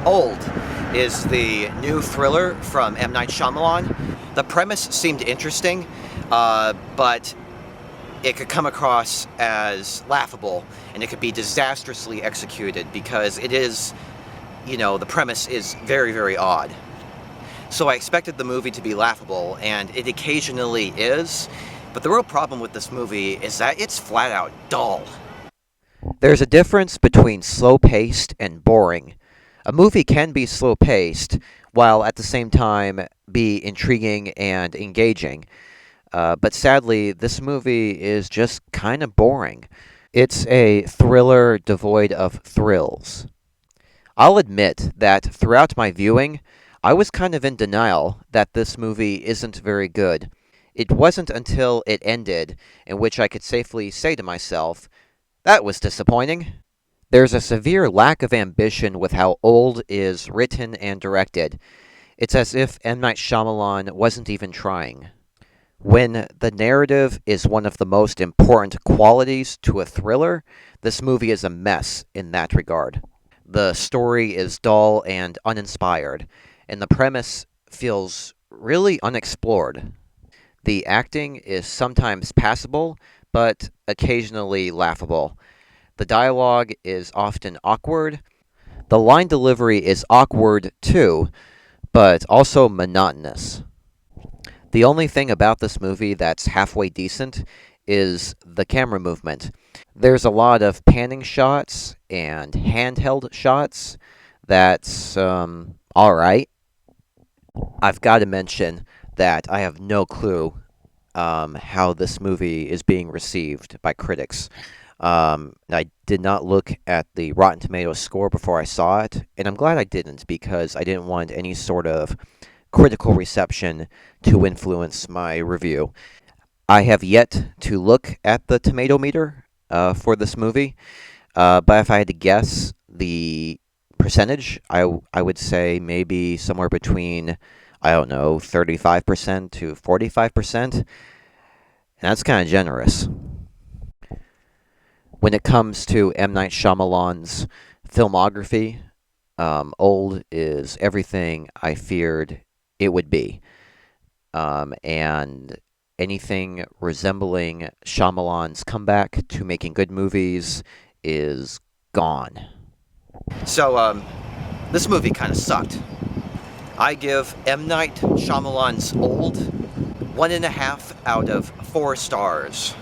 Old is the new thriller from M. Night Shyamalan. The premise seemed interesting, but it could come across as laughable, and it could be disastrously executed because it is, the premise is very, very odd. So I expected the movie to be laughable, and it occasionally is, but the real problem with this movie is that it's flat out dull. There's a difference between slow-paced and boring. A movie can be slow-paced, while at the same time be intriguing and engaging. But sadly, this movie is just kind of boring. It's a thriller devoid of thrills. I'll admit that throughout my viewing, I was kind of in denial that this movie isn't very good. It wasn't until it ended in which I could safely say to myself, that was disappointing. There's a severe lack of ambition with how Old is written and directed. It's as if M. Night Shyamalan wasn't even trying. When the narrative is one of the most important qualities to a thriller, this movie is a mess in that regard. The story is dull and uninspired, and the premise feels really unexplored. The acting is sometimes passable, but occasionally laughable. The dialogue is often awkward. The line delivery is awkward too, but also monotonous. The only thing about this movie that's halfway decent is the camera movement. There's a lot of panning shots and handheld shots that's alright. I've got to mention that I have no clue how this movie is being received by critics. I did not look at the Rotten Tomatoes score before I saw it, and I'm glad I didn't because I didn't want any sort of critical reception to influence my review. I have yet to look at the tomato meter for this movie, but if I had to guess the percentage, I would say maybe somewhere between, 35% to 45%, and that's kind of generous. When it comes to M. Night Shyamalan's filmography, Old is everything I feared it would be. And anything resembling Shyamalan's comeback to making good movies is gone. So, this movie kind of sucked. I give M. Night Shyamalan's Old 1.5 out of 4 stars.